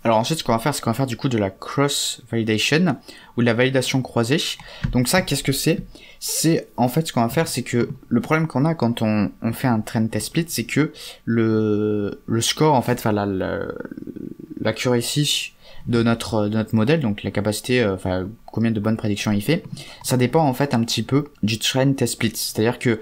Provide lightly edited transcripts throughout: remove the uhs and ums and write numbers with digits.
Alors ensuite, ce qu'on va faire, c'est qu'on va faire du coup de la cross validation ou de la validation croisée. Donc ça, qu'est-ce que c'est? C'est en fait ce qu'on va faire, c'est que le problème qu'on a quand on fait un trend test split, c'est que le score en fait, enfin l'accuracy de notre modèle, donc la capacité, enfin combien de bonnes prédictions il fait, ça dépend en fait un petit peu du trend test split. C'est-à-dire que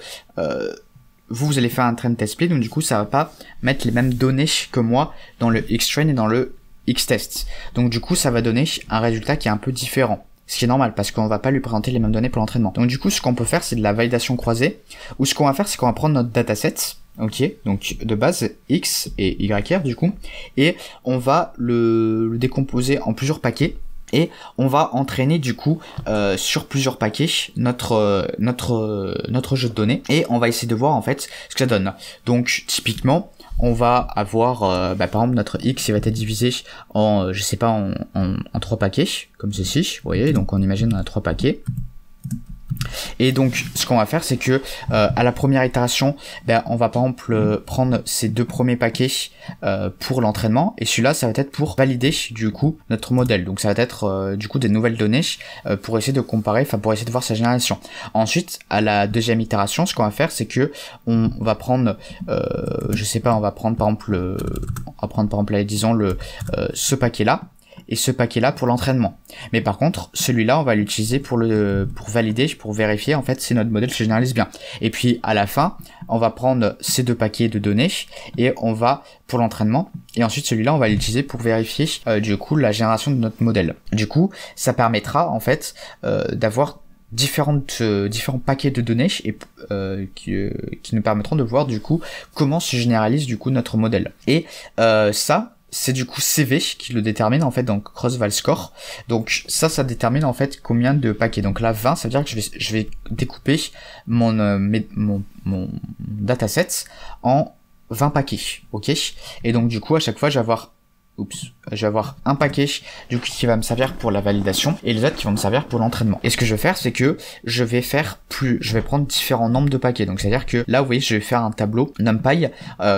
vous allez faire un trend test split, donc du coup ça va pas mettre les mêmes données que moi dans le X-train et dans le X-test. Donc du coup ça va donner un résultat qui est un peu différent. Ce qui est normal parce qu'on va pas lui présenter les mêmes données pour l'entraînement. Donc du coup ce qu'on peut faire c'est de la validation croisée, ou ce qu'on va faire c'est qu'on va prendre notre dataset, ok, donc de base X et YR du coup, et on va le décomposer en plusieurs paquets. Et on va entraîner du coup sur plusieurs paquets notre jeu de données, et on va essayer de voir en fait ce que ça donne. Donc typiquement on va avoir par exemple notre X il va être divisé en je sais pas en 3 paquets comme ceci, vous voyez, donc on imagine on a 3 paquets. Et donc ce qu'on va faire c'est que à la première itération on va par exemple prendre ces 2 premiers paquets pour l'entraînement, et celui-là ça va être pour valider du coup notre modèle. Donc ça va être du coup des nouvelles données pour essayer de comparer, enfin pour essayer de voir sa génération. Ensuite à la deuxième itération ce qu'on va faire c'est que on va prendre je sais pas, on va prendre par exemple allez, disons ce paquet là et ce paquet là pour l'entraînement. Mais par contre celui-là on va l'utiliser pour valider, pour vérifier en fait si notre modèle se généralise bien. Et puis à la fin on va prendre ces 2 paquets de données et on va pour l'entraînement, et ensuite celui-là on va l'utiliser pour vérifier du coup la génération de notre modèle. Du coup ça permettra en fait d'avoir différents paquets de données et qui nous permettront de voir du coup comment se généralise du coup notre modèle. Et ça c'est du coup CV qui le détermine en fait, donc cross-val score. Donc ça détermine en fait combien de paquets. Donc là 20, ça veut dire que je vais découper mon dataset en 20 paquets, ok. Et donc du coup à chaque fois je vais avoir un paquet du coup qui va me servir pour la validation et les autres qui vont me servir pour l'entraînement. Et ce que je vais faire c'est que je vais prendre différents nombres de paquets. Donc c'est à dire que là vous voyez je vais faire un tableau NumPy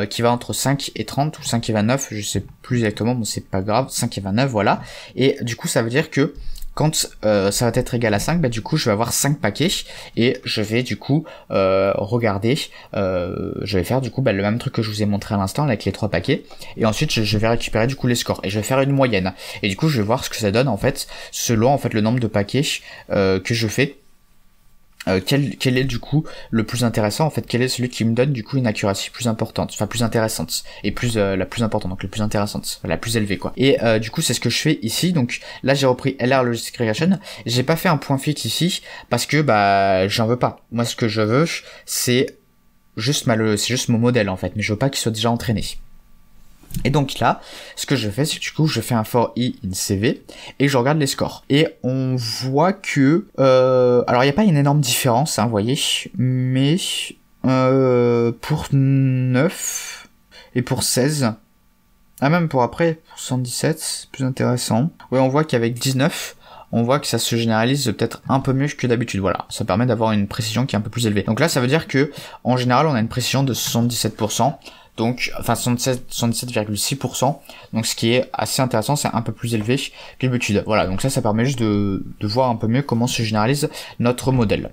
qui va entre 5 et 30 ou 5 et 29, je sais plus exactement, bon c'est pas grave, 5 et 29 voilà. Et du coup ça veut dire que quand ça va être égal à 5, du coup je vais avoir 5 paquets et je vais du coup regarder, je vais faire du coup le même truc que je vous ai montré à l'instant avec les 3 paquets, et ensuite je vais récupérer du coup les scores et je vais faire une moyenne, et du coup je vais voir ce que ça donne en fait selon en fait le nombre de paquets que je fais. Quel est du coup le plus intéressant en fait, quel est celui qui me donne du coup une accuracy plus importante, enfin plus intéressante, et plus la plus importante, donc la plus intéressante, la plus élevée quoi. Et du coup c'est ce que je fais ici. Donc là j'ai repris LR Logistic Regression, j'ai pas fait un point fixe ici parce que j'en veux pas. Moi ce que je veux c'est juste mon modèle en fait, mais je veux pas qu'il soit déjà entraîné. Et donc là, ce que je fais, c'est que du coup, je fais un for i in CV et je regarde les scores. Et on voit que, alors il n'y a pas une énorme différence, hein, vous voyez, mais pour 9 et pour 16, même pour après, pour 117, c'est plus intéressant. Oui, on voit qu'avec 19, on voit que ça se généralise peut-être un peu mieux que d'habitude. Voilà, ça permet d'avoir une précision qui est un peu plus élevée. Donc là, ça veut dire que en général, on a une précision de 77%. Donc, enfin 77,6%, donc ce qui est assez intéressant, c'est un peu plus élevé que d'habitude. Voilà, donc ça permet juste de voir un peu mieux comment se généralise notre modèle.